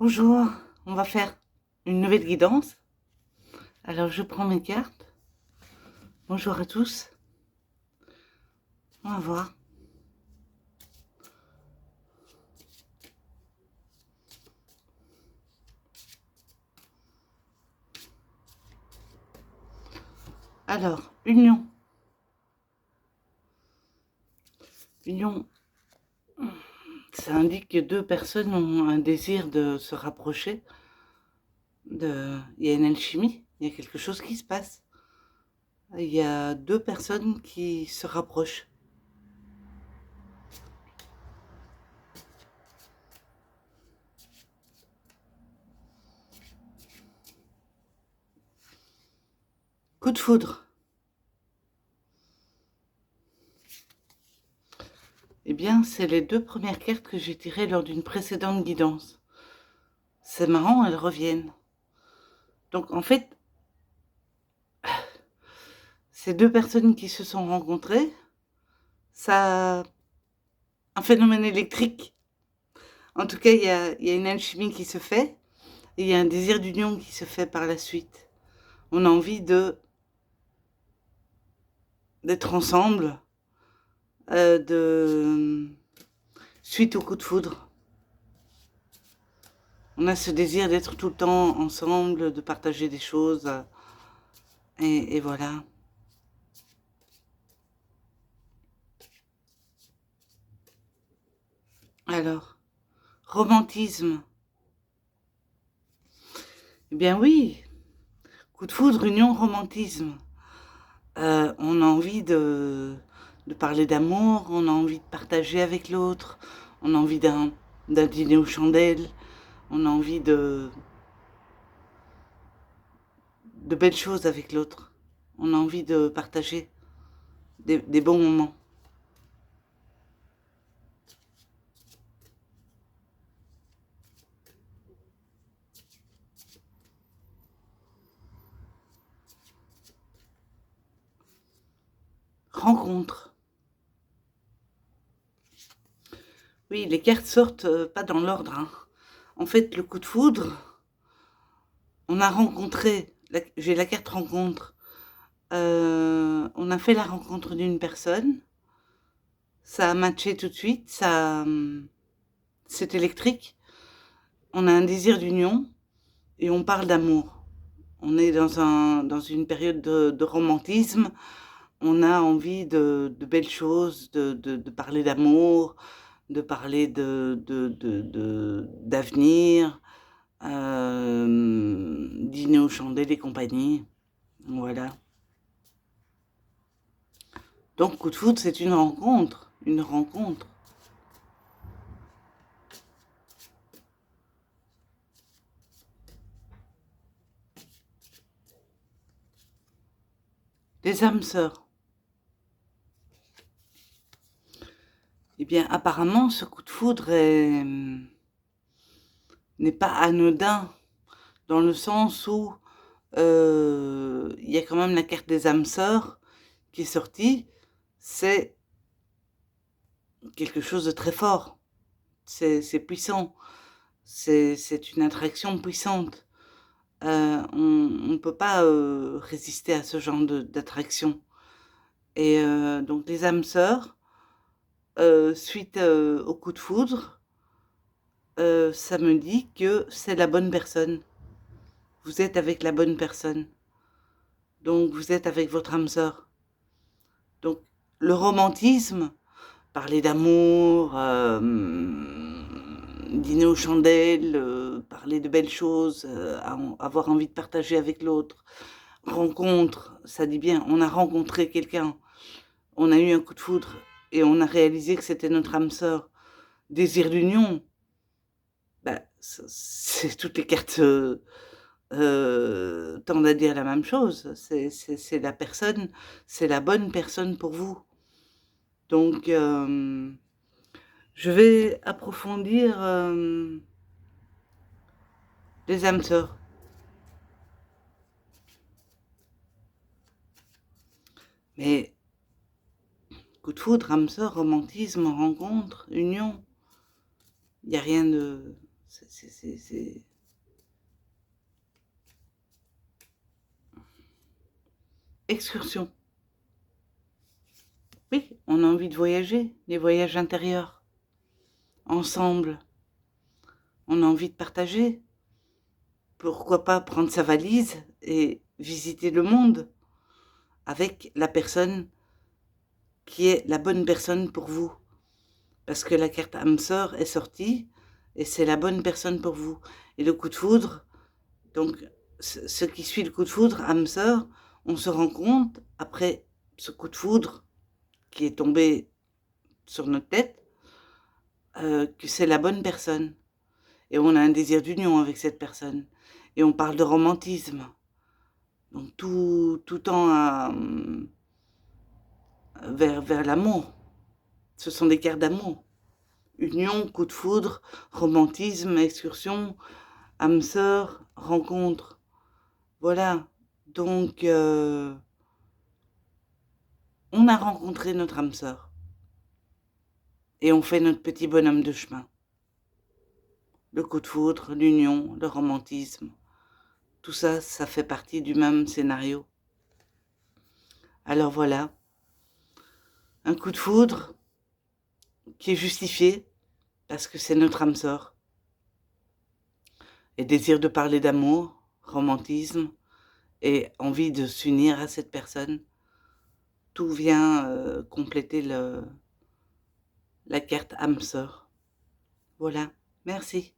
Bonjour, on va faire une nouvelle guidance. Alors je prends mes cartes. Bonjour à tous. On va voir. Alors, union. Union, ça indique que deux personnes ont un désir de se rapprocher. Il y a une alchimie, il y a quelque chose qui se passe. Il y a deux personnes qui se rapprochent. Coup de foudre. Eh bien, c'est les deux premières cartes que j'ai tirées lors d'une précédente guidance. C'est marrant, elles reviennent. Donc en fait, ces deux personnes qui se sont rencontrées, ça a un phénomène électrique. En tout cas, il y a une alchimie qui se fait et il y a un désir d'union qui se fait par la suite. On a envie d'être ensemble, suite au coup de foudre. On a ce désir d'être tout le temps ensemble, de partager des choses, et voilà. Alors, romantisme. Eh bien oui, coup de foudre, union, romantisme. On a envie de parler d'amour, on a envie de partager avec l'autre, on a envie d'un dîner aux chandelles, on a envie de belles choses avec l'autre, on a envie de partager des bons moments. Rencontre. Oui, les cartes sortent pas dans l'ordre, hein. En fait, le coup de foudre, on a rencontré, j'ai la carte rencontre, on a fait la rencontre d'une personne, ça a matché tout de suite, c'est électrique, on a un désir d'union et on parle d'amour. On est dans une période de romantisme, on a envie de belles choses, de parler d'amour, de parler d'avenir, dîner aux chandelles et compagnie, voilà. Donc coup de foudre, c'est une rencontre, une rencontre. Les âmes sœurs. Eh bien, apparemment, ce coup de foudre n'est pas anodin, dans le sens où il y a quand même la carte des âmes sœurs qui est sortie. C'est quelque chose de très fort, c'est puissant, c'est une attraction puissante. On ne peut pas résister à ce genre d'attraction. Et donc les âmes sœurs, suite au coup de foudre, ça me dit que c'est la bonne personne. Vous êtes avec la bonne personne. Donc vous êtes avec votre âme sœur. Donc le romantisme, parler d'amour, dîner aux chandelles, parler de belles choses, avoir envie de partager avec l'autre. Rencontre, ça dit bien, on a rencontré quelqu'un, on a eu un coup de foudre et on a réalisé que c'était notre âme sœur. Désir d'union, bah, c'est toutes les cartes tendent à dire la même chose. C'est la personne, c'est la bonne personne pour vous. Donc, je vais approfondir les âmes sœurs. Mais coup de foudre, âme sœur, romantisme, rencontre, union, il n'y a rien de... C'est excursion. Oui, on a envie de voyager, les voyages intérieurs, ensemble. On a envie de partager. Pourquoi pas prendre sa valise et visiter le monde avec la personne qui est la bonne personne pour vous. Parce que la carte âme sœur est sortie et c'est la bonne personne pour vous. Et le coup de foudre, donc ce qui suit le coup de foudre, âme sœur, on se rend compte, après ce coup de foudre qui est tombé sur notre tête, que c'est la bonne personne. Et on a un désir d'union avec cette personne. Et on parle de romantisme. Donc tout tend vers l'amour. Ce sont des cartes d'amour. Union, coup de foudre, romantisme, excursion, âme sœur, rencontre. Voilà. Donc, on a rencontré notre âme sœur. Et on fait notre petit bonhomme de chemin. Le coup de foudre, l'union, le romantisme. Tout ça, ça fait partie du même scénario. Alors voilà. Un coup de foudre qui est justifié parce que c'est notre âme sœur. Et désir de parler d'amour, romantisme et envie de s'unir à cette personne. Tout vient compléter la carte âme sœur. Voilà, merci.